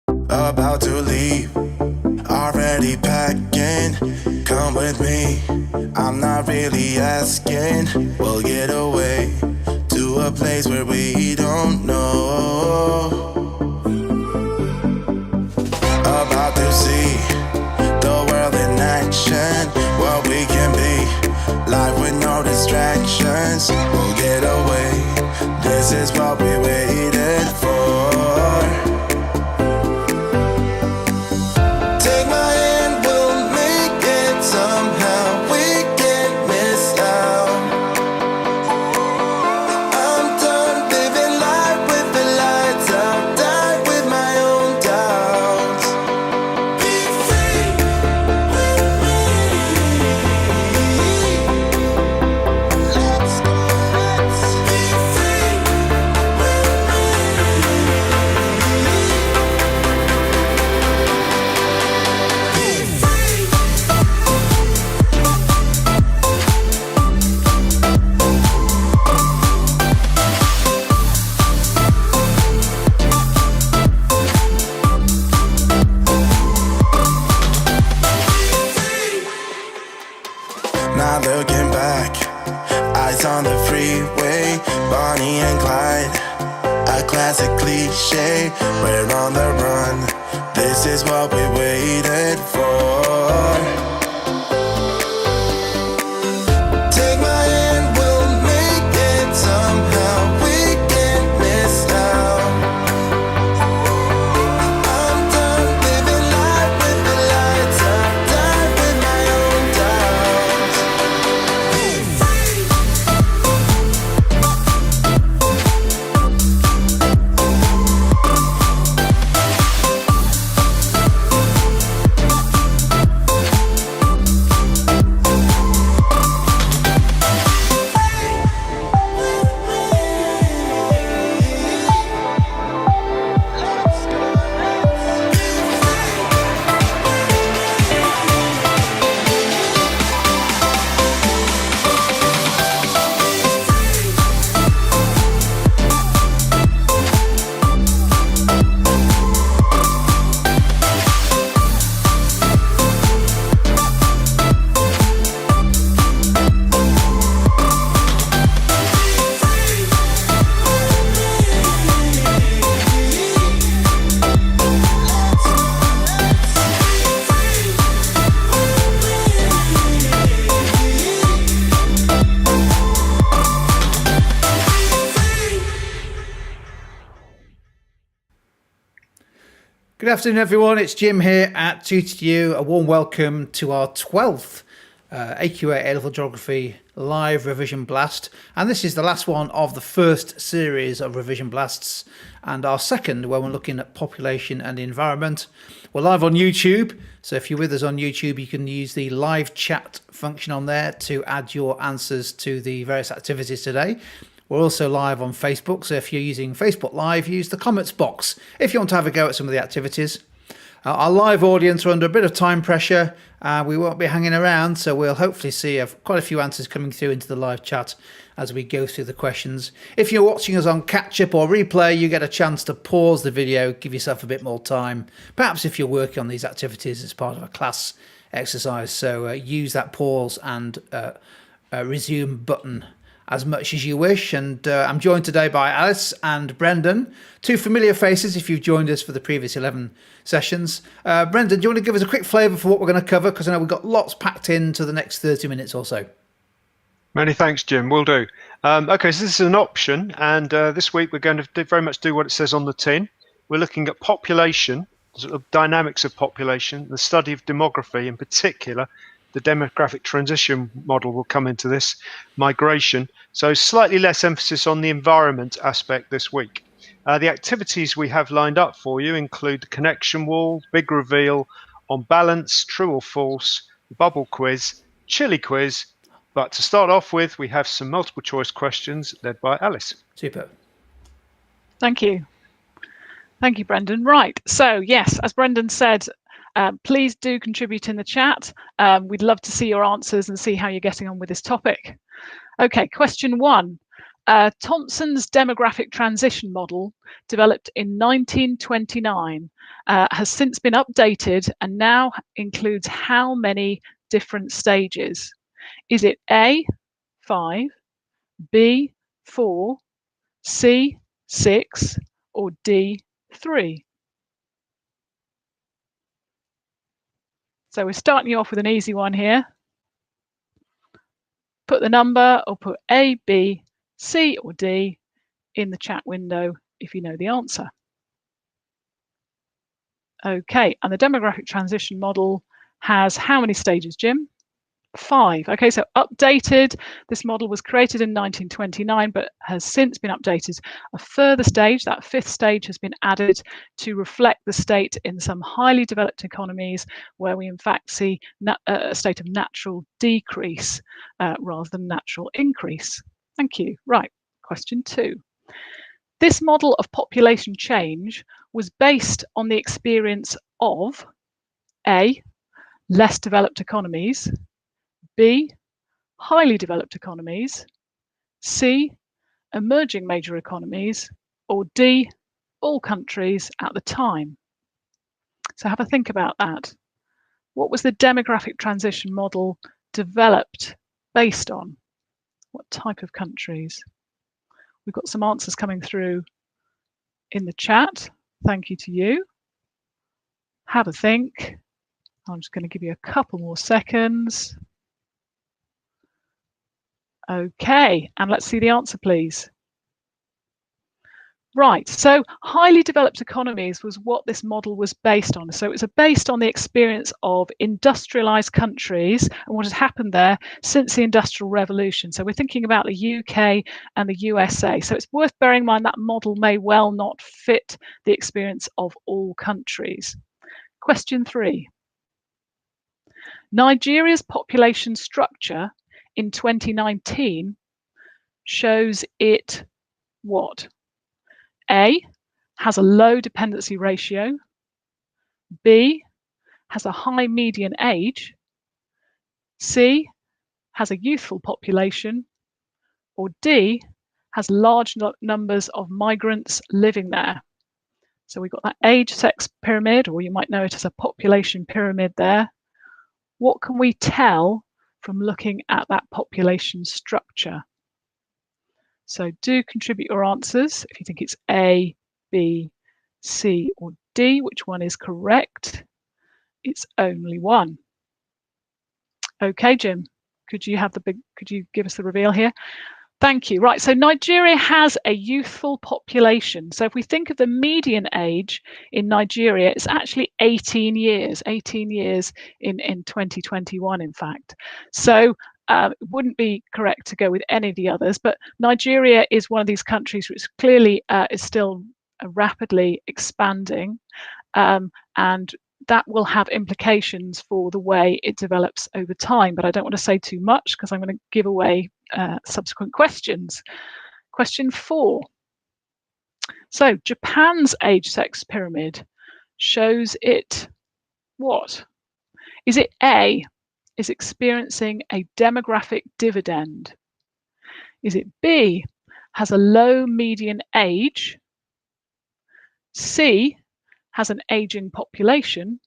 About to leave, already packing. Come with me, I'm not really asking. We'll get away to a place where we don't know. About to see the world in action, what we can be, life with no distractions. We'll get away, this is what we waited for. Take my hand, we'll make it somehow. We can't miss out. I'm done living life with the lights out. Die with my own doubts. Be free with me. Let's go, let's be free with me. Be free. Not looking back, eyes on the freeway, Bonnie and Clyde, a classic cliche. We're on the run, this is what we waited for. Take my hand, we'll make it somehow. We can't miss out. I'm done living life with the lights out. Die with my own doubts. Be free. Good afternoon, everyone. It's Jim here at Tutor You. A warm welcome to our 12th AQA A-Level Geography live revision blast. And this is the last one of the first series of revision blasts and our second where we're looking at population and environment. We're live on YouTube. So if you're with us on YouTube, you can use the live chat function on there to add your answers to the various activities today. We're also live on Facebook, so if you're using Facebook Live, use the comments box if you want to have a go at some of the activities. Our live audience are under a bit of time pressure. We won't be hanging around, so we'll hopefully see quite a few answers coming through into the live chat as we go through the questions. If you're watching us on catch-up or replay, you get a chance to pause the video, give yourself a bit more time. Perhaps if you're working on these activities as part of a class exercise, so use that pause and resume button as much as you wish. And I'm joined today by Alice and Brendan, two familiar faces if you've joined us for the previous 11 sessions. Brendan, do you want to give us a quick flavour for what we're going to cover? Because I know we've got lots packed into the next 30 minutes or so. Many thanks, Jim. Will do. Okay, so this is an option, and this week we're going to very much do what it says on the tin. We're looking at population, sort of dynamics of population, the study of demography in particular. The demographic transition model will come into this, migration. So slightly less emphasis on the environment aspect this week. The activities we have lined up for you include the connection wall, big reveal, on balance, true or false, bubble quiz, Chilli Quiz. But to start off with, we have some multiple choice questions led by Alice. Super. Thank you. Thank you, Brendan. Right. So yes, as Brendan said, please do contribute in the chat. We'd love to see your answers and see how you're getting on with this topic. Okay, question one. Thompson's demographic transition model, developed in 1929, has since been updated and now includes how many different stages? Is it A, 5, B, 4, C, 6, or D, 3? So we're starting you off with an easy one here. Put the number or put A, B, C, or D in the chat window if you know the answer. Okay, and the demographic transition model has how many stages, Jim? 5. Okay, so updated. This model was created in 1929, but has since been updated. A further stage, that 5th stage, has been added to reflect the state in some highly developed economies where we in fact see a state of natural decrease rather than natural increase. Thank you. Right, question 2. This model of population change was based on the experience of A, less developed economies, B, highly developed economies, C, emerging major economies, or D, all countries at the time. So have a think about that. What was the demographic transition model developed based on? What type of countries? We've got some answers coming through in the chat. Thank you to you. Have a think. I'm just going to give you a couple more seconds. Okay, and let's see the answer, please. Right, so highly developed economies was what this model was based on. So it was based on the experience of industrialized countries and what had happened there since the Industrial Revolution. So we're thinking about the UK and the USA. So it's worth bearing in mind that model may well not fit the experience of all countries. Question 3. Nigeria's population structure in 2019 shows it what? A, has a low dependency ratio, B, has a high median age, C, has a youthful population, or D, has large numbers of migrants living there. So we've got that age-sex pyramid, or you might know it as a population pyramid there. What can we tell from looking at that population structure? So do contribute your answers if you think it's A, B, C, or D. Which one is correct? It's only one. Okay, Jim, could you give us the reveal here? Thank you. Right, so Nigeria has a youthful population. So if we think of the median age in Nigeria, it's actually 18 years in 2021, in fact. So it wouldn't be correct to go with any of the others, but Nigeria is one of these countries which clearly is still rapidly expanding, and that will have implications for the way it develops over time. But I don't want to say too much because I'm going to give away subsequent questions. Question 4. So Japan's age-sex pyramid shows it what? Is it A, is experiencing a demographic dividend? Is it B, has a low median age? C, has an aging population?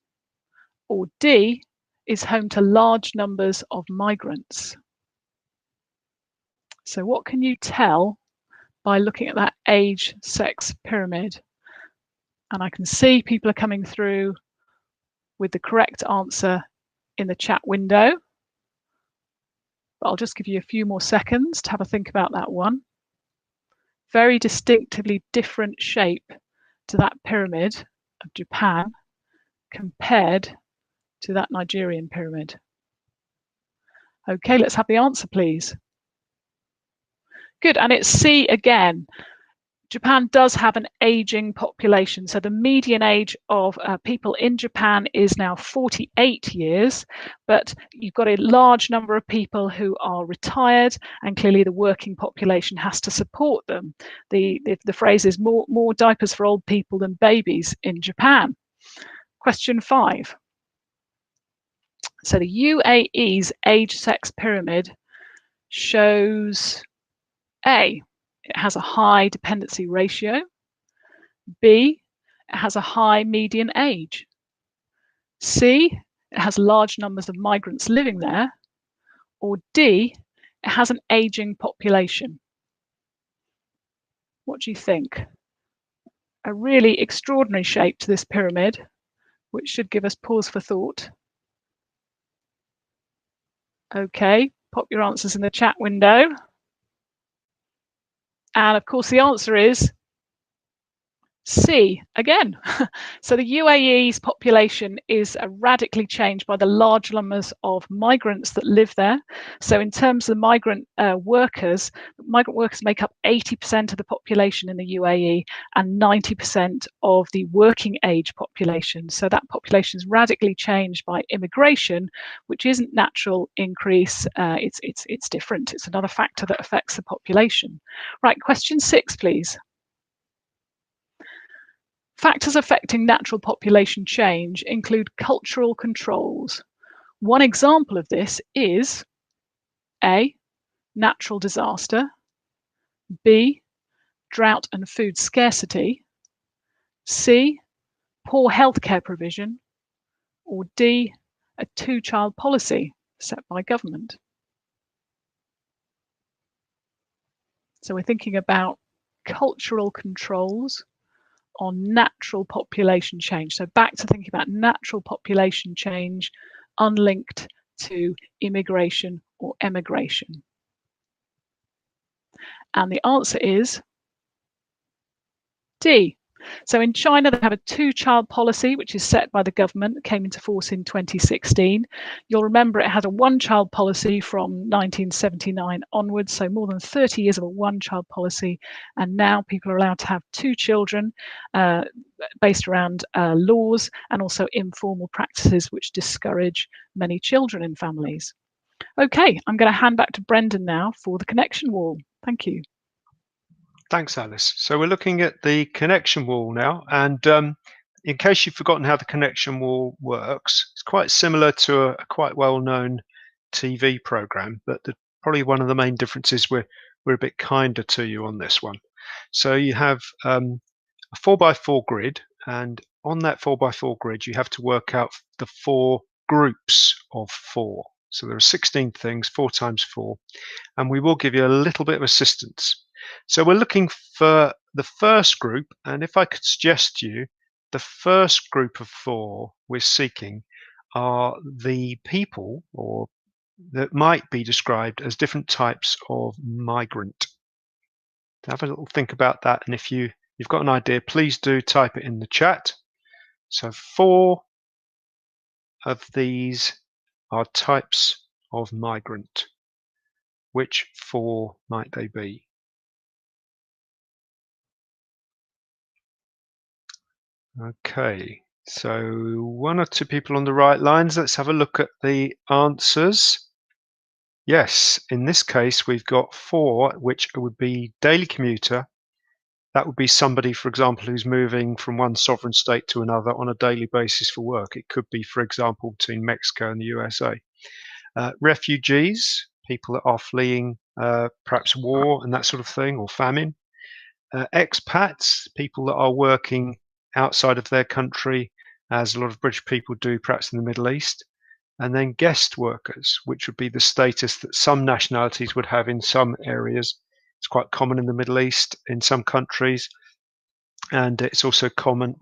Or D, is home to large numbers of migrants? So what can you tell by looking at that age-sex pyramid? And I can see people are coming through with the correct answer in the chat window. But I'll just give you a few more seconds to have a think about that one. Very distinctively different shape to that pyramid of Japan compared to that Nigerian pyramid. Okay, let's have the answer, please. Good, and it's C again. Japan does have an aging population. So the median age of people in Japan is now 48 years, but you've got a large number of people who are retired, and clearly the working population has to support them. The phrase is more diapers for old people than babies in Japan. Question 5. So the UAE's age-sex pyramid shows A, it has a high dependency ratio. B, it has a high median age. C, it has large numbers of migrants living there. Or D, it has an aging population. What do you think? A really extraordinary shape to this pyramid, which should give us pause for thought. Okay, pop your answers in the chat window. And of course, the answer is C, again. So the UAE's population is radically changed by the large numbers of migrants that live there. So in terms of the migrant workers make up 80% of the population in the UAE and 90% of the working age population. So that population is radically changed by immigration, which isn't natural increase. It's different. It's another factor that affects the population. Right, question 6, please. Factors affecting natural population change include cultural controls. One example of this is A, natural disaster, B, drought and food scarcity, C, poor healthcare provision, or D, a two-child policy set by government. So we're thinking about cultural controls on natural population change. So back to thinking about natural population change unlinked to immigration or emigration. And the answer is D. So in China, they have a two-child policy, which is set by the government, that came into force in 2016. You'll remember it had a one-child policy from 1979 onwards, so more than 30 years of a one-child policy. And now people are allowed to have two children based around laws and also informal practices which discourage many children in families. Okay, I'm going to hand back to Brendan now for the connection wall. Thank you. Thanks, Alice. So we're looking at the connection wall now, and in case you've forgotten how the connection wall works, it's quite similar to a quite well-known TV program, but probably one of the main differences we're a bit kinder to you on this one. So you have a 4x4 grid, and on that 4x4 grid, you have to work out the 4 groups of 4. So there are 16 things, 4 times 4, and we will give you a little bit of assistance. So we're looking for the first group, and if I could suggest to you, the first group of 4 we're seeking are the people or that might be described as different types of migrant. Have a little think about that, and if you've got an idea, please do type it in the chat. So 4 of these are types of migrant. Which 4 might they be? Okay, so 1 or 2 people on the right lines. Let's have a look at the answers. Yes, in this case, we've got 4, which would be daily commuter. That would be somebody, for example, who's moving from one sovereign state to another on a daily basis for work. It could be, for example, between Mexico and the USA. Refugees, people that are fleeing perhaps war and that sort of thing, or famine. Expats, people that are working outside of their country, as a lot of British people do, perhaps in the Middle East. And then guest workers, which would be the status that some nationalities would have in some areas. It's quite common in the Middle East, in some countries, and it's also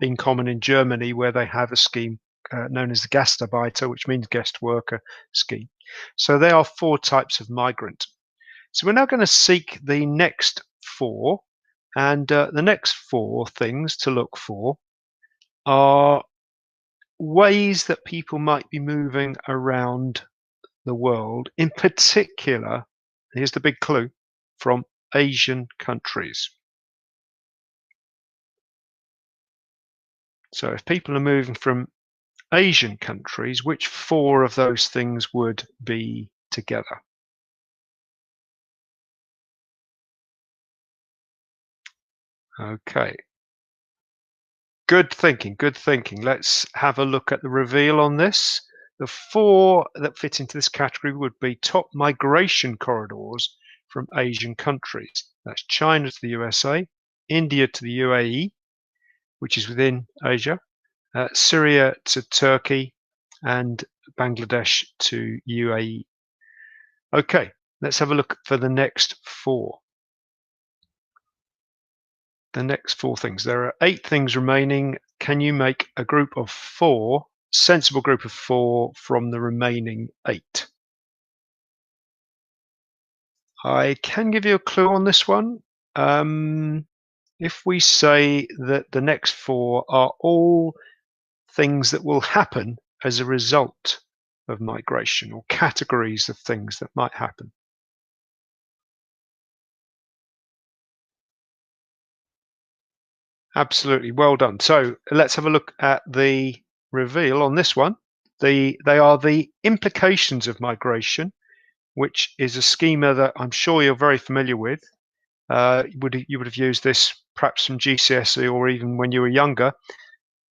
been common in Germany, where they have a scheme known as the Gastarbeiter, which means guest worker scheme. So there are 4 types of migrant. So we're now going to seek the next 4. And the next 4 things to look for are ways that people might be moving around the world, in particular, here's the big clue, from Asian countries. So if people are moving from Asian countries, which 4 of those things would be together? Okay. Good thinking, good thinking. Let's have a look at the reveal on this. The 4 that fit into this category would be top migration corridors from Asian countries. That's China to the USA, India to the UAE, which is within Asia, Syria to Turkey, and Bangladesh to UAE. Okay, let's have a look for the next four. The next four things. There are 8 things remaining. Can you make a group of 4, sensible group of 4 from the remaining 8? I can give you a clue on this one. If we say that the next 4 are all things that will happen as a result of migration, or categories of things that might happen. Absolutely, well done. So let's have a look at the reveal on this one. They are the implications of migration, which is a schema that I'm sure you're very familiar with. You would have used this perhaps from GCSE or even when you were younger.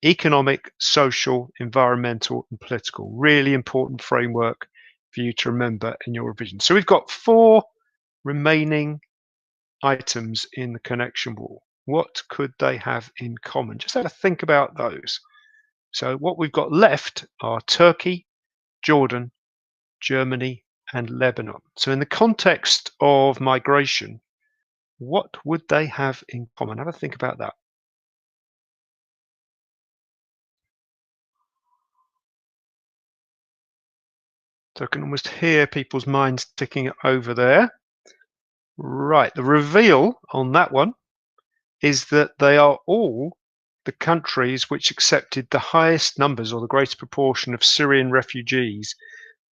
Economic, social, environmental, and political. Really important framework for you to remember in your revision. So we've got 4 remaining items in the connection wall. What could they have in common? Just have a think about those. So what we've got left are Turkey, Jordan, Germany, and Lebanon. So in the context of migration, what would they have in common? Have a think about that. So I can almost hear people's minds ticking over there. Right, the reveal on that one is that they are all the countries which accepted the highest numbers or the greatest proportion of Syrian refugees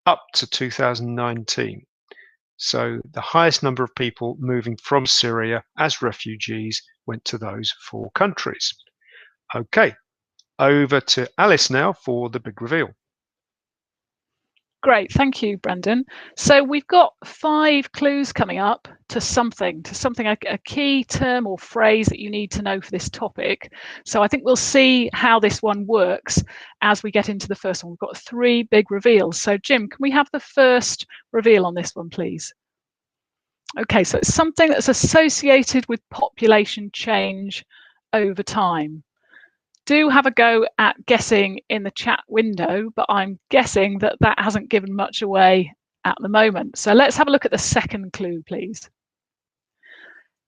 up to 2019. So the highest number of people moving from Syria as refugees went to those 4 countries. Okay, over to Alice now for the big reveal. Great, thank you, Brendan. So we've got 5 clues coming up to something, a key term or phrase that you need to know for this topic. So I think we'll see how this one works as we get into the first one. We've got 3 big reveals. So Jim, can we have the first reveal on this one, please? Okay, so it's something that's associated with population change over time. Do have a go at guessing in the chat window, but I'm guessing that that hasn't given much away at the moment. So let's have a look at the second clue, please.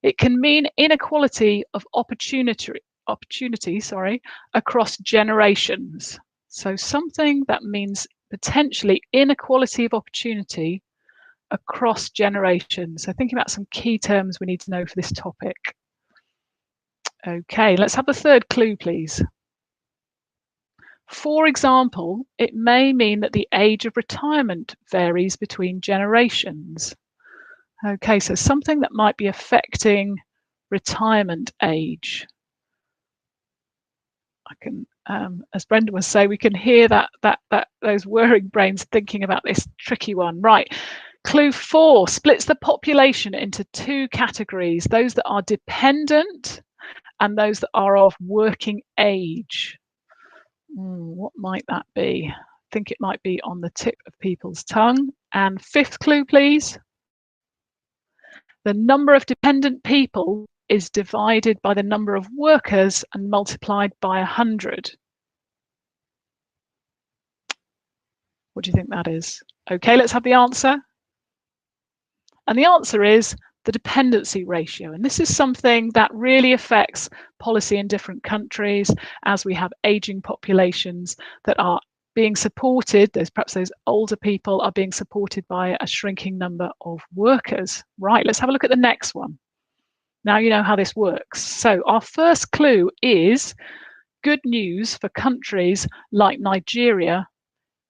It can mean inequality of opportunity across generations. So something that means potentially inequality of opportunity across generations. So thinking about some key terms we need to know for this topic. Okay, let's have the third clue, please. For example, it may mean that the age of retirement varies between generations. Okay, so something that might be affecting retirement age. I can, as Brendan was saying, we can hear that those whirring brains thinking about this tricky one. Right. Clue 4 splits the population into 2 categories, those that are dependent and those that are of working age. What might that be? I think it might be on the tip of people's tongue. And 5th clue, please. The number of dependent people is divided by the number of workers and multiplied by 100. What do you think that is? Okay, let's have the answer. And the answer is the dependency ratio. And this is something that really affects policy in different countries as we have aging populations that are being supported, perhaps those older people are being supported by a shrinking number of workers. Right, let's have a look at the next one. Now you know how this works. So our first clue is good news for countries like Nigeria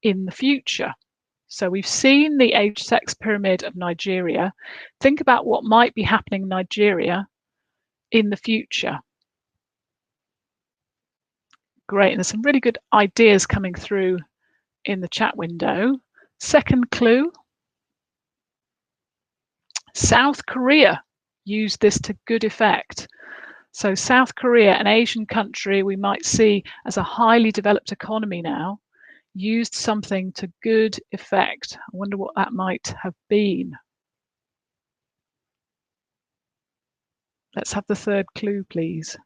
in the future. So we've seen the age-sex pyramid of Nigeria. Think about what might be happening in Nigeria in the future. Great, and there's some really good ideas coming through in the chat window. Second clue, South Korea used this to good effect. So South Korea, an Asian country we might see as a highly developed economy now, used something to good effect. I wonder what that might have been. Let's have the third clue, please.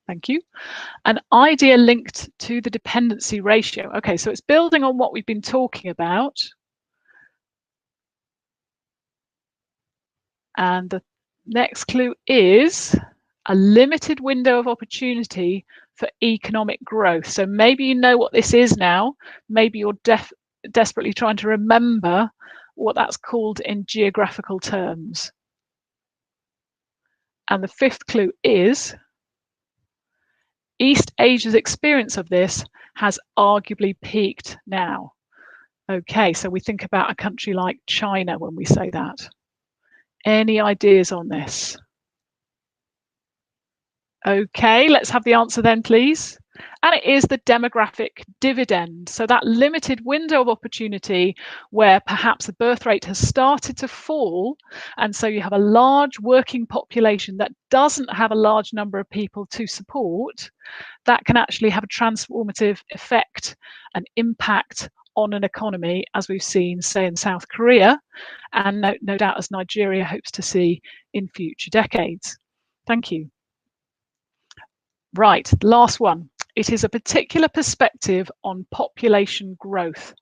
Thank you. An idea linked to the dependency ratio. Okay, so it's building on what we've been talking about. And the next clue is a limited window of opportunity for economic growth. So maybe you know what this is now. Maybe you're desperately trying to remember what that's called in geographical terms. And the fifth clue is East Asia's experience of this has arguably peaked now. Okay, so we think about a country like China when we say that. Any ideas on this? Okay, let's have the answer then, please. And it is the demographic dividend. So that limited window of opportunity where perhaps the birth rate has started to fall. And so you have a large working population that doesn't have a large number of people to support. That can actually have a transformative effect and impact on an economy, as we've seen, say, in South Korea, and no doubt as Nigeria hopes to see in future decades. Thank you. Right, last one. It is a particular perspective on population growth.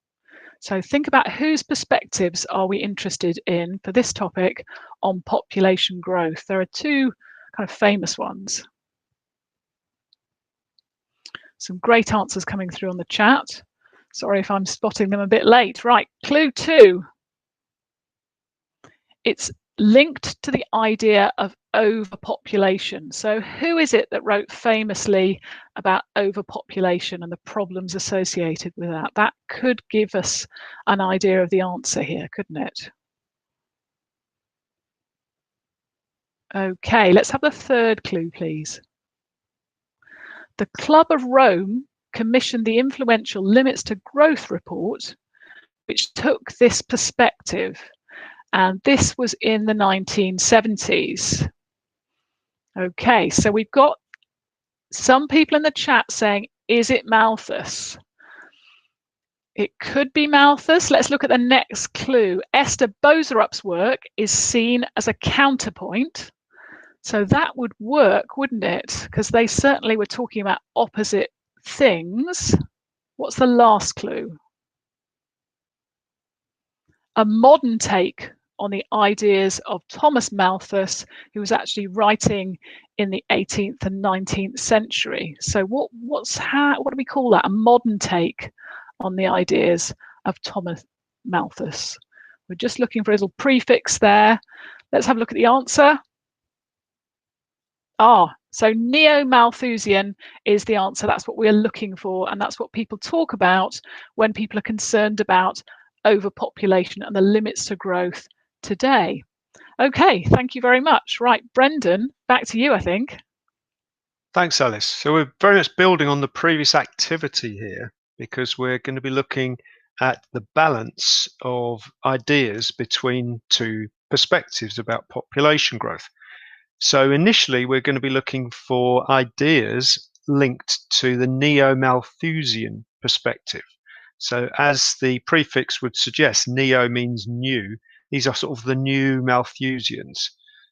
So think about whose perspectives are we interested in for this topic on population growth. There are two kind of famous ones. Some great answers coming through on the chat. Sorry if I'm spotting them a bit late. Right, clue 2. It's linked to the idea of overpopulation. So who is it that wrote famously about overpopulation and the problems associated with that? That could give us an idea of the answer here, couldn't it? Okay, let's have the third clue, please. The Club of Rome commissioned the influential Limits to Growth report, which took this perspective. And this was in the 1970s. Okay, so we've got some people in the chat saying, is it Malthus? It could be Malthus. Let's look at the next clue. Esther Boserup's work is seen as a counterpoint. So that would work, wouldn't it? Because they certainly were talking about opposite things. What's the last clue? A modern take on the ideas of Thomas Malthus, who was actually writing in the 18th and 19th century. So what do we call that? A modern take on the ideas of Thomas Malthus. We're just looking for a little prefix there. Let's have a look at the answer. So neo-Malthusian is the answer. That's what we're looking for, and that's what people talk about when people are concerned about overpopulation and the limits to growth today. Okay, thank you very much. Right, Brendan, back to you, I think. Thanks, Alice. So we're very much building on the previous activity here because we're going to be looking at the balance of ideas between two perspectives about population growth. So initially, we're going to be looking for ideas linked to the neo-Malthusian perspective. So as the prefix would suggest, neo means new. These are sort of the new Malthusians.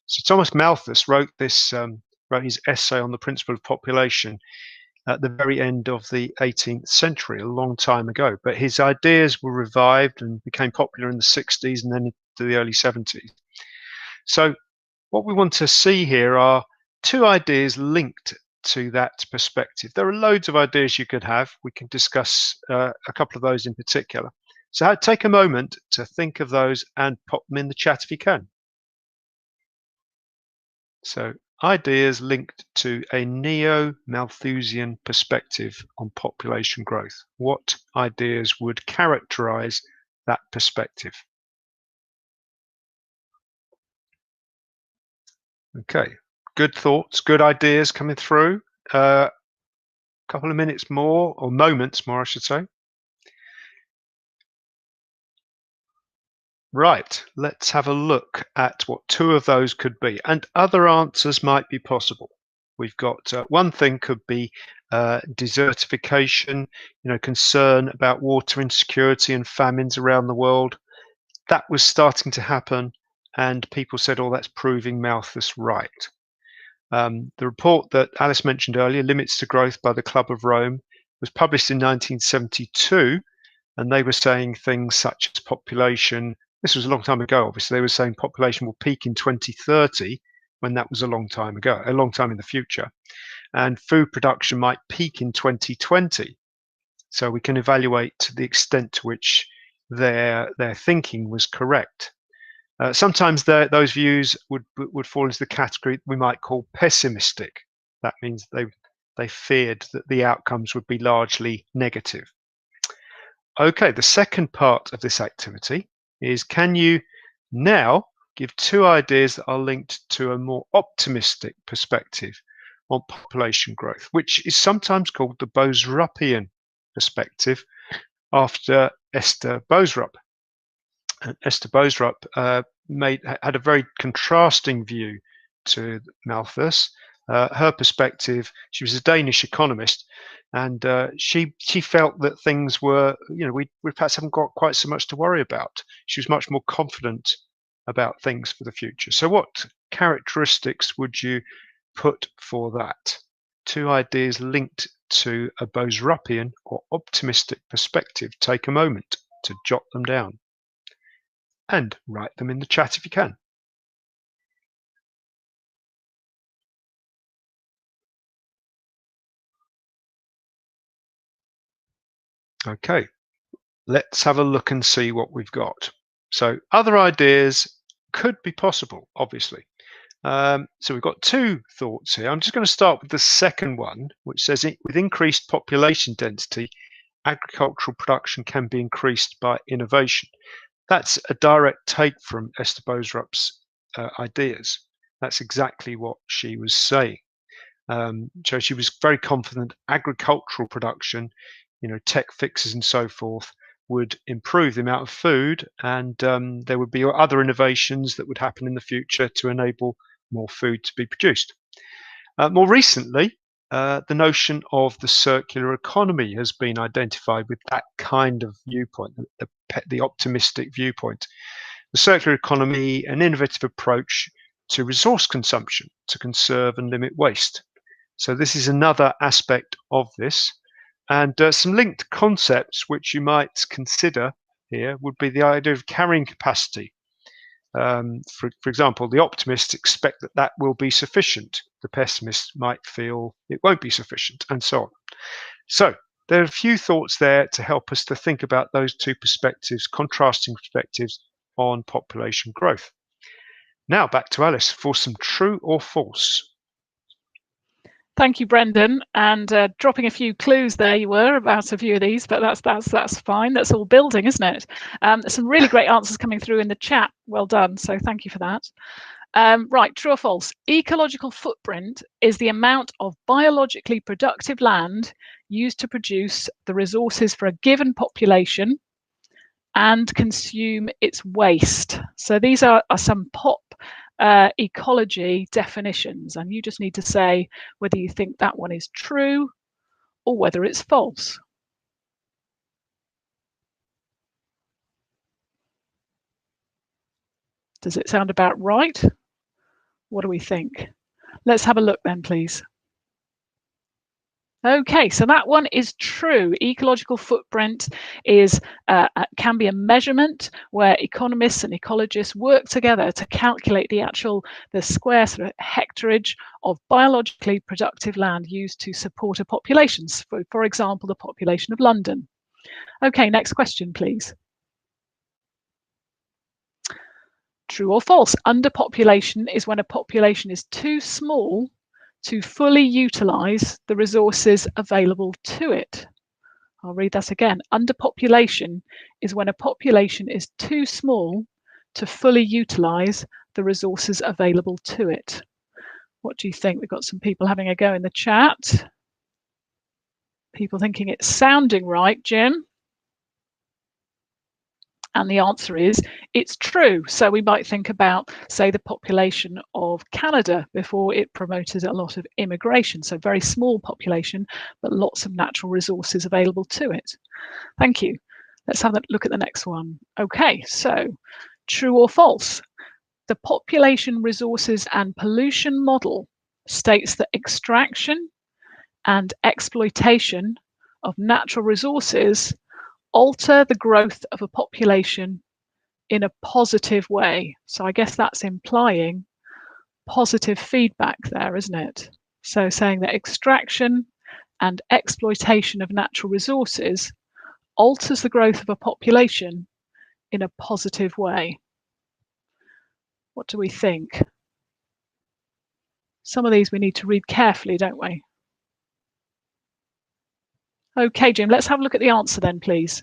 So Thomas Malthus wrote his essay on the principle of population at the very end of the 18th century, a long time ago. But his ideas were revived and became popular in the 60s and then into the early 70s. So what we want to see here are two ideas linked to that perspective. There are loads of ideas you could have. We can discuss a couple of those in particular. So take a moment to think of those and pop them in the chat if you can. So ideas linked to a neo-Malthusian perspective on population growth. What ideas would characterize that perspective? Okay, good thoughts, good ideas coming through. A couple of minutes more, or moments more, I should say. Right, let's have a look at what two of those could be, and other answers might be possible. We've got one thing could be desertification, concern about water insecurity and famines around the world. That was starting to happen, and people said, oh, that's proving Malthus right. The report that Alice mentioned earlier, Limits to Growth by the Club of Rome, was published in 1972, and they were saying things such as population. This was a long time ago, obviously. They were saying population will peak in 2030, when that was a long time ago, a long time in the future. And food production might peak in 2020. So we can evaluate the extent to which their thinking was correct. Sometimes those views would fall into the category we might call pessimistic. That means they feared that the outcomes would be largely negative. Okay, the second part of this activity is, can you now give two ideas that are linked to a more optimistic perspective on population growth, which is sometimes called the Boserupian perspective, after Esther Boserup. Esther Boserup had a very contrasting view to Malthus. Her perspective, she was a Danish economist, and she felt that things were, we perhaps haven't got quite so much to worry about. She was much more confident about things for the future. So what characteristics would you put for that? Two ideas linked to a Boserupian or optimistic perspective. Take a moment to jot them down and write them in the chat if you can. Okay, let's have a look and see what we've got. So other ideas could be possible, obviously. So we've got two thoughts here. I'm just going to start with the second one, which says with increased population density, agricultural production can be increased by innovation. That's a direct take from Esther Boserup's ideas. That's exactly what she was saying. So she was very confident agricultural production, tech fixes and so forth, would improve the amount of food, and there would be other innovations that would happen in the future to enable more food to be produced. More recently, the notion of the circular economy has been identified with that kind of viewpoint, the optimistic viewpoint. The circular economy, an innovative approach to resource consumption to conserve and limit waste. So this is another aspect of this. And some linked concepts which you might consider here would be the idea of carrying capacity. For example, the optimists expect that will be sufficient. The pessimists might feel it won't be sufficient, and so on. So there are a few thoughts there to help us to think about those two perspectives, contrasting perspectives on population growth. Now back to Alice for some true or false. Thank you, Brendan, and dropping a few clues there you were about a few of these, but that's fine. That's all building, isn't it? There's some really great answers coming through in the chat. Well done. So thank you for that. Right, true or false? Ecological footprint is the amount of biologically productive land used to produce the resources for a given population and consume its waste. So these are some pop ecology definitions, and you just need to say whether you think that one is true or whether it's false. Does it sound about right? What do we think? Let's have a look then, please. Okay, so that one is true. Ecological footprint can be a measurement where economists and ecologists work together to calculate the square sort of hectareage of biologically productive land used to support a population. For example, the population of London. Okay, next question, please. True or false? Underpopulation is when a population is too small to fully utilize the resources available to it. I'll read that again. Underpopulation is when a population is too small to fully utilize the resources available to it. What do you think? We've got some people having a go in the chat. People thinking it's sounding right, Jim. And the answer is it's true. So we might think about, say, the population of Canada before it promoted a lot of immigration. So very small population, but lots of natural resources available to it. Thank you. Let's have a look at the next one. Okay, so true or false? The population, resources and pollution model states that extraction and exploitation of natural resources alter the growth of a population in a positive way. So I guess that's implying positive feedback there, isn't it? So saying that extraction and exploitation of natural resources alters the growth of a population in a positive way. What do we think? Some of these we need to read carefully, don't we? Okay, Jim, let's have a look at the answer then, please.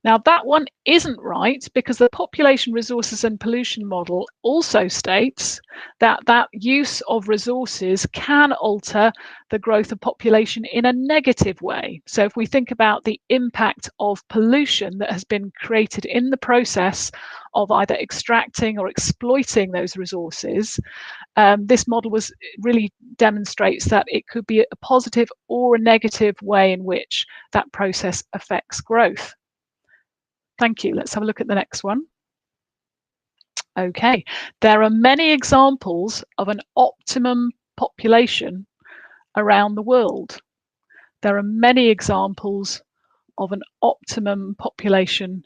Now, that one isn't right because the population, resources and pollution model also states that use of resources can alter the growth of population in a negative way. So if we think about the impact of pollution that has been created in the process of either extracting or exploiting those resources, this model really demonstrates that it could be a positive or a negative way in which that process affects growth. Thank you. Let's have a look at the next one. Okay, there are many examples of an optimum population around the world. There are many examples of an optimum population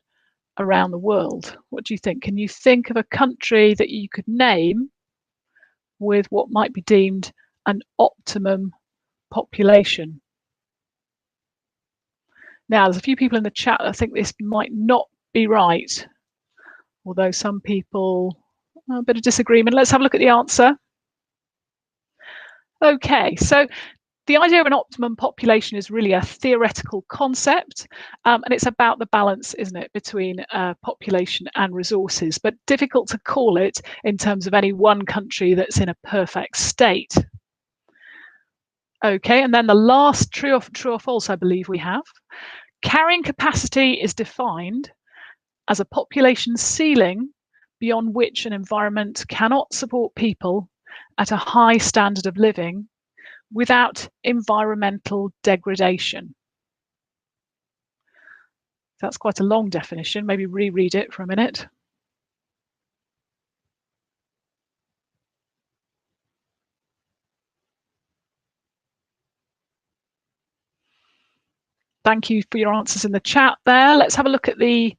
around the world. What do you think? Can you think of a country that you could name with what might be deemed an optimum population? Now, there's a few people in the chat that think this might not be right, although some people, a bit of disagreement. Let's have a look at the answer. Okay, so the idea of an optimum population is really a theoretical concept, and it's about the balance, isn't it, between population and resources, but difficult to call it in terms of any one country that's in a perfect state. Okay, and then the last true or false I believe we have. Carrying capacity is defined as a population ceiling beyond which an environment cannot support people at a high standard of living without environmental degradation. That's quite a long definition. Maybe reread it for a minute. Thank you for your answers in the chat there. Let's have a look at the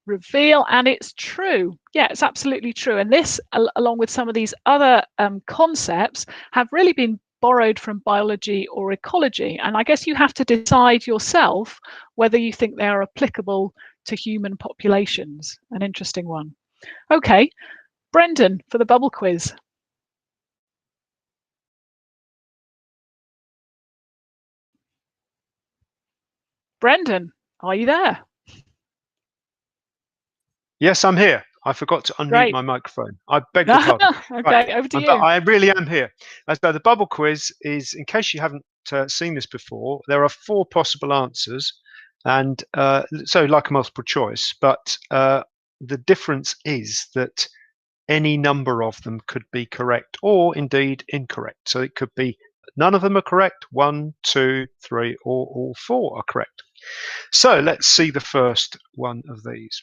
reveal, and it's true. Yeah, it's absolutely true. And this, along with some of these other concepts, have really been borrowed from biology or ecology. And I guess you have to decide yourself whether you think they are applicable to human populations. An interesting one. Okay, Brendan for the bubble quiz. Brendan, are you there? Yes, I'm here. I forgot to unmute my microphone. I beg your pardon. Okay, Right. over to you. I really am here. So the bubble quiz is, in case you haven't seen this before, there are 4 possible answers, and so like a multiple choice, but the difference is that any number of them could be correct or indeed incorrect. So it could be none of them are correct, 1, 2, 3, or all 4 are correct. So let's see the first one of these.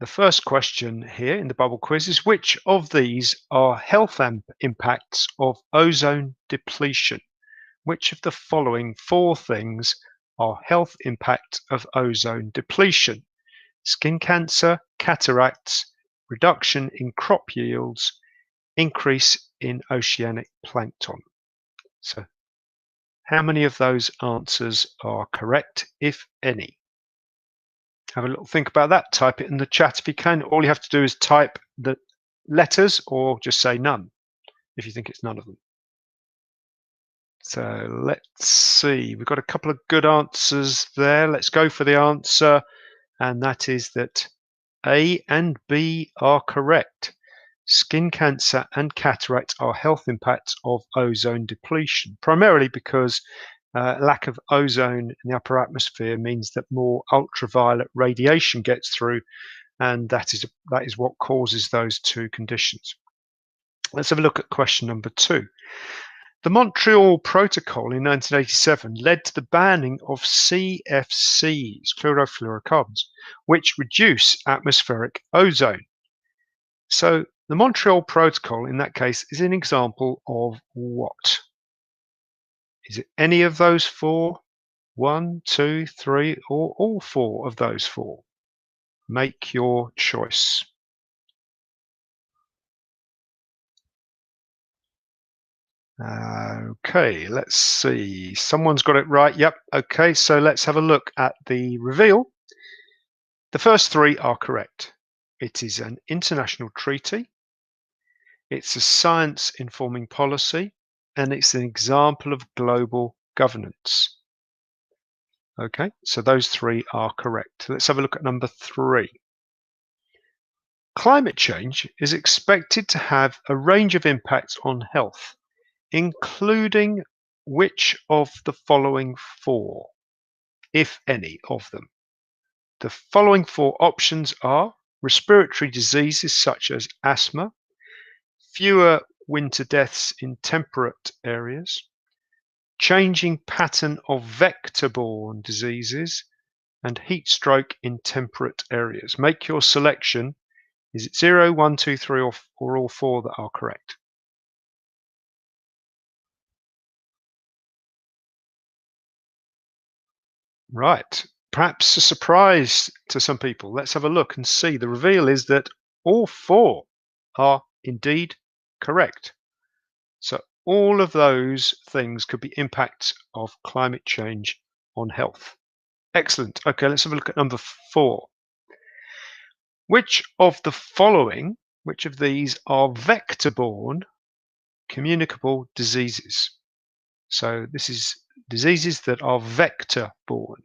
The first question here in the bubble quiz is, which of these are health impacts of ozone depletion? Which of the following 4 things are health impacts of ozone depletion? Skin cancer, cataracts, reduction in crop yields, increase in oceanic plankton. So how many of those answers are correct, if any? Have a little think about that. Type it in the chat if you can. All you have to do is type the letters or just say none if you think it's none of them. So let's see. We've got a couple of good answers there. Let's go for the answer, and that is that A and B are correct. Skin cancer and cataract are health impacts of ozone depletion, primarily because lack of ozone in the upper atmosphere means that more ultraviolet radiation gets through, and that is what causes those 2 conditions. Let's have a look at question number 2. The Montreal Protocol in 1987 led to the banning of CFCs, chlorofluorocarbons, which reduce atmospheric ozone. So the Montreal Protocol in that case is an example of what? Is it any of those four? 1, 2, 3, or all four of those four? Make your choice. Okay, let's see. Someone's got it right. Yep. Okay, so let's have a look at the reveal. The first three are correct. It is an international treaty. It's a science informing policy, and it's an example of global governance. Okay, so those three are correct. Let's have a look at number 3. Climate change is expected to have a range of impacts on health, including which of the following 4, if any of them? The following 4 options are respiratory diseases such as asthma, fewer winter deaths in temperate areas, changing pattern of vector-borne diseases, and heat stroke in temperate areas. Make your selection. Is it 0, 1, 2, 3, or all 4 that are correct? Right. Perhaps a surprise to some people. Let's have a look and see. The reveal is that all 4 are indeed correct. So all of those things could be impacts of climate change on health. Excellent. Okay, let's have a look at number 4. Which of these are vector-borne communicable diseases? So this is diseases that are vector-borne.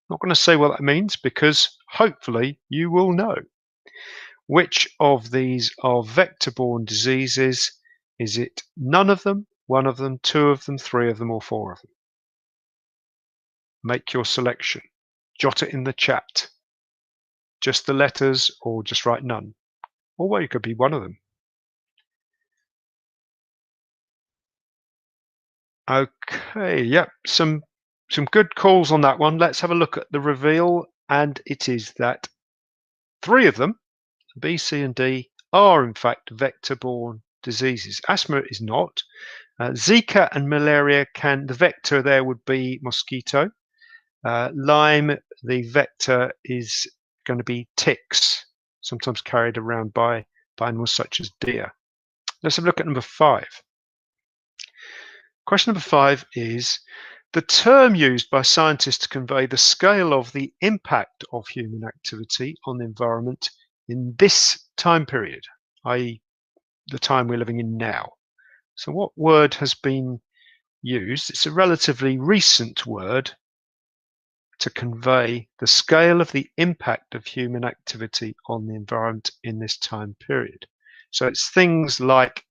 Not going to say what that means because hopefully you will know. Which of these are vector-borne diseases? Is it none of them, 1 of them, 2 of them, 3 of them, or 4 of them? Make your selection. Jot it in the chat. Just the letters or just write none. Or well, it could be 1 of them. Okay, yep, some good calls on that one. Let's have a look at the reveal, and it is that 3 of them, B, C, and D, are in fact vector-borne diseases. Asthma is not. Zika and malaria the vector there would be mosquito. Lyme, the vector is going to be ticks, sometimes carried around by animals such as deer. Let's have a look at number 5. Question number 5 is the term used by scientists to convey the scale of the impact of human activity on the environment in this time period, i.e. the time we're living in now. So what word has been used? It's a relatively recent word to convey the scale of the impact of human activity on the environment in this time period. So it's things like,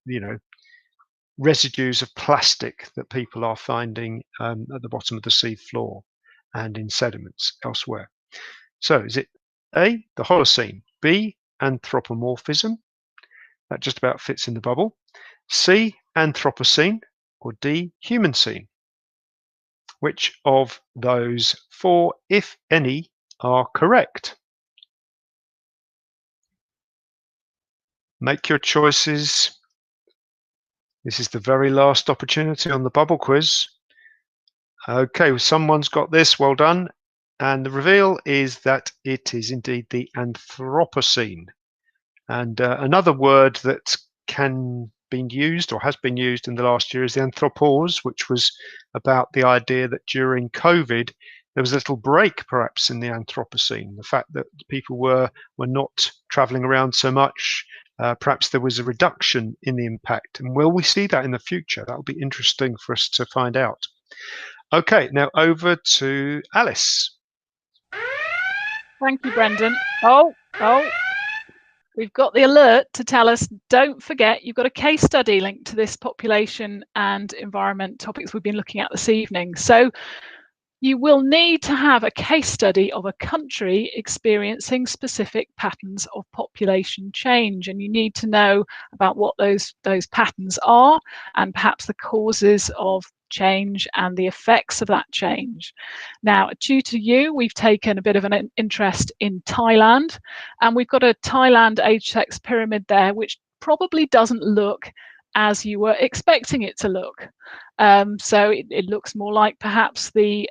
residues of plastic that people are finding at the bottom of the sea floor and in sediments elsewhere. So is it A, the Holocene, B, anthropomorphism? That just about fits in the bubble. C, Anthropocene, or D, Humancene? Which of those 4, if any, are correct? Make your choices. This is the very last opportunity on the bubble quiz. Okay, well, someone's got this. Well done. And the reveal is that it is indeed the Anthropocene. And another word that can been used or has been used in the last year is the anthropause, which was about the idea that during COVID there was a little break perhaps in the Anthropocene. The fact that people were not traveling around so much, perhaps there was a reduction in the impact. And will we see that in the future? That will be interesting for us to find out. Okay, now over to Alice. Thank you, Brendan. Oh, we've got the alert to tell us, don't forget, you've got a case study linked to this population and environment topics we've been looking at this evening. So you will need to have a case study of a country experiencing specific patterns of population change, and you need to know about what those patterns are and perhaps the causes of change and the effects of that change. Now, at Tutor U, we've taken a bit of an interest in Thailand, and we've got a Thailand age-sex pyramid there, which probably doesn't look as you were expecting it to look. So it looks more like perhaps the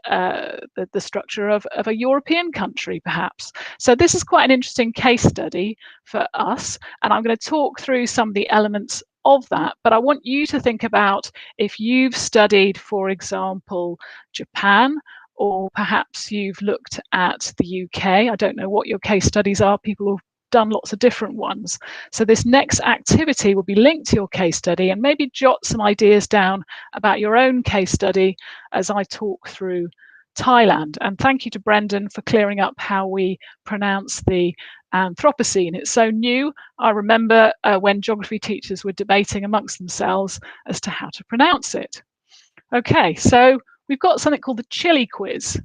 structure of a European country, perhaps. So this is quite an interesting case study for us, and I'm going to talk through some of the elements of that. But I want you to think about if you've studied, for example, Japan, or perhaps you've looked at the UK. I don't know what your case studies are. People have done lots of different ones. So this next activity will be linked to your case study, and maybe jot some ideas down about your own case study as I talk through Thailand. And thank you to Brendan for clearing up how we pronounce the Anthropocene. It's so new. I remember when geography teachers were debating amongst themselves as to how to pronounce it. Okay, so we've got something called the Chilli Quiz,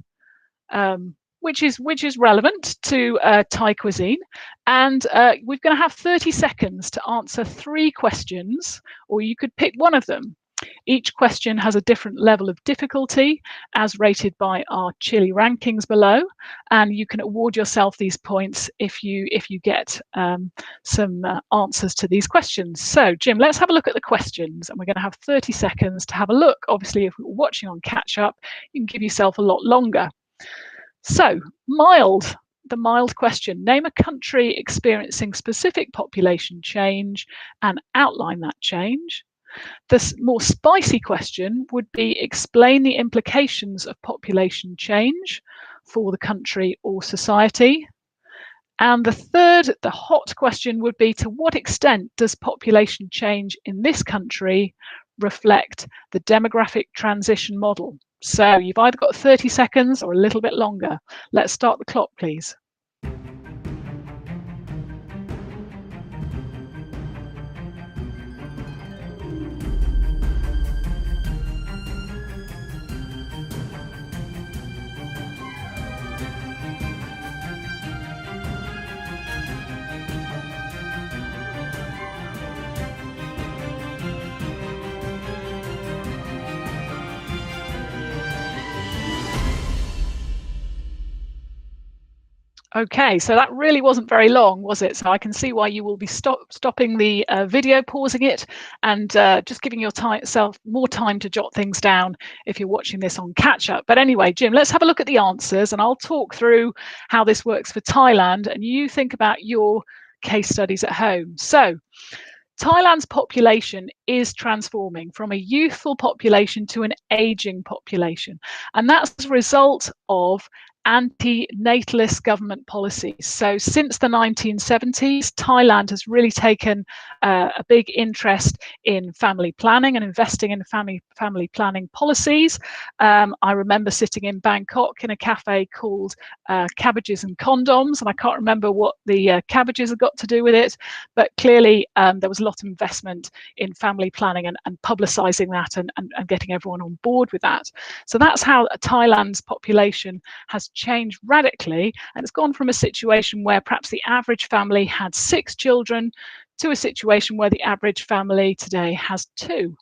which is relevant to Thai cuisine, and we're going to have 30 seconds to answer 3 questions, or you could pick one of them. Each question has a different level of difficulty as rated by our Chilli rankings below, and you can award yourself these points if you get some answers to these questions. So Jim, let's have a look at the questions, and we're going to have 30 seconds to have a look. Obviously, if you're watching on catch up, you can give yourself a lot longer. So, the mild question. Name a country experiencing specific population change and outline that change. The more spicy question would be explain the implications of population change for the country or society. And the third, the hot question, would be to what extent does population change in this country reflect the demographic transition model? So you've either got 30 seconds or a little bit longer. Let's start the clock, please. Okay, so that really wasn't very long, was it? So I can see why you will be stopping the video, pausing it, and just giving yourself more time to jot things down if you're watching this on catch up. But anyway, Jim, let's have a look at the answers, and I'll talk through how this works for Thailand, and you think about your case studies at home. So Thailand's population is transforming from a youthful population to an aging population, and that's as a result of anti-natalist government policies. So since the 1970s, Thailand has really taken a big interest in family planning and investing in family planning policies. I remember sitting in Bangkok in a cafe called Cabbages and Condoms, and I can't remember what the cabbages have got to do with it, but clearly there was a lot of investment in family planning and publicising that and getting everyone on board with that. So that's how Thailand's population has changed radically, and it's gone from a situation where perhaps the average family had 6 children to a situation where the average family today has 2.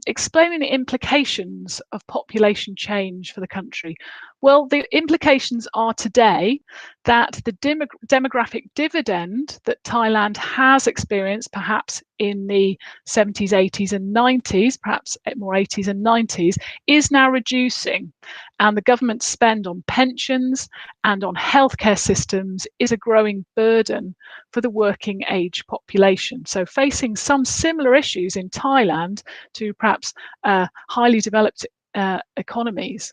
Explaining the implications of population change for the country. Well, the implications are today that the demographic dividend that Thailand has experienced perhaps in the 70s, 80s and 90s, perhaps more 80s and 90s, is now reducing. And the government's spend on pensions and on healthcare systems is a growing burden for the working age population. So facing some similar issues in Thailand to perhaps highly developed economies.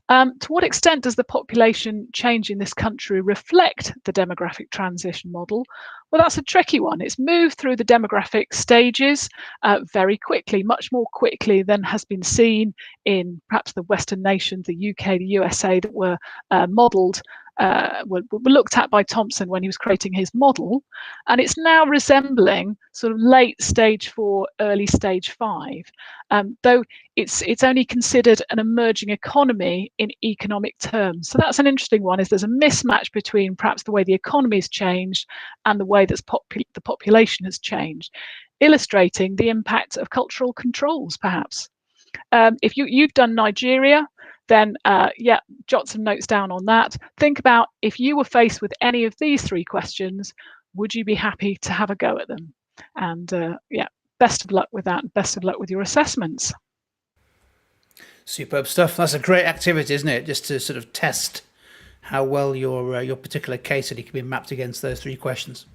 To what extent does the population change in this country reflect the demographic transition model? Well, that's a tricky one. It's moved through the demographic stages very quickly, much more quickly than has been seen in perhaps the Western nations, the UK, the USA, that were modelled were looked at by Thomson when he was creating his model, and it's now resembling sort of late stage 4, early stage 5, though it's only considered an emerging economy in economic terms. So that's an interesting one, is there's a mismatch between perhaps the way the economy has changed and the way that's the population has changed, illustrating the impact of cultural controls, perhaps. If you've done Nigeria, then jot some notes down on that. Think about, if you were faced with any of these 3 questions, would you be happy to have a go at them? And best of luck with that. Best of luck with your assessments. Superb stuff. That's a great activity, isn't it? Just to sort of test how well your particular case study can be mapped against those 3 questions.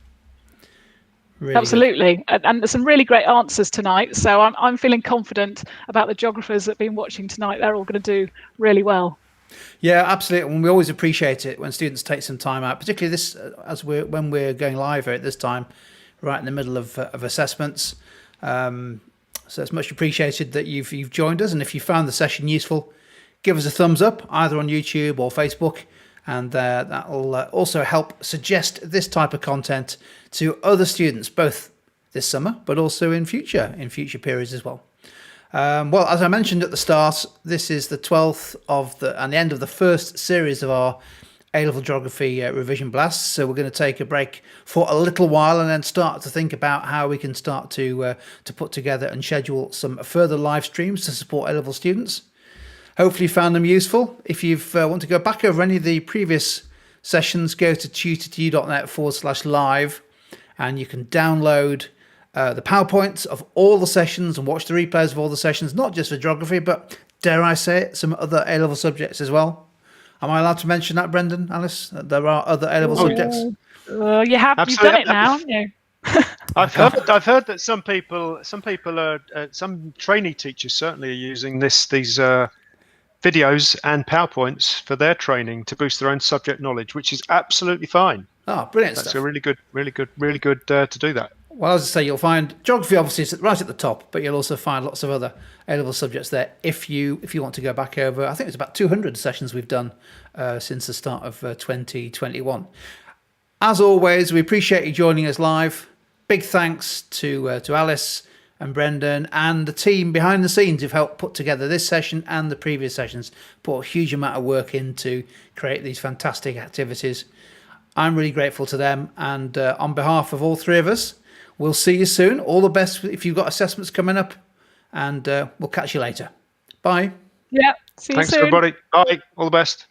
Really absolutely, and there's some really great answers tonight. So I'm feeling confident about the geographers that have been watching tonight. They're all going to do really well. Yeah, absolutely. And we always appreciate it when students take some time out, particularly this when we're going live at this time, right in the middle of assessments. So it's much appreciated that you've joined us. And if you found the session useful, give us a thumbs up either on YouTube or Facebook. And that will also help suggest this type of content to other students, both this summer, but also in future periods as well. Well, as I mentioned at the start, this is the 12th and the end of the first series of our A-Level Geography revision blasts. So we're going to take a break for a little while and then start to think about how we can start to put together and schedule some further live streams to support A-Level students. Hopefully you found them useful. If you want to go back over any of the previous sessions, go to tutor2u.net/live and you can download the PowerPoints of all the sessions and watch the replays of all the sessions, not just for geography, but dare I say it, some other A-level subjects as well. Am I allowed to mention that, Brendan, Alice? There are other A-level subjects? You've done it now, haven't you? I've heard that some trainee teachers certainly are using these videos and PowerPoints for their training to boost their own subject knowledge, which is absolutely fine. Oh, brilliant That's stuff. really good to do that. Well, as I say, you'll find geography obviously is right at the top, but you'll also find lots of other A-level subjects there if you want to go back over. I think it's about 200 sessions we've done since the start of 2021. As always, we appreciate you joining us live. Big thanks to Alice and Brendan and the team behind the scenes who've helped put together this session and the previous sessions, put a huge amount of work in to create these fantastic activities. I'm really grateful to them, and on behalf of all 3 of us, we'll see you soon. All the best if you've got assessments coming up, and we'll catch you later. Bye. Yeah, see you soon. Thanks, everybody. Bye. All the best.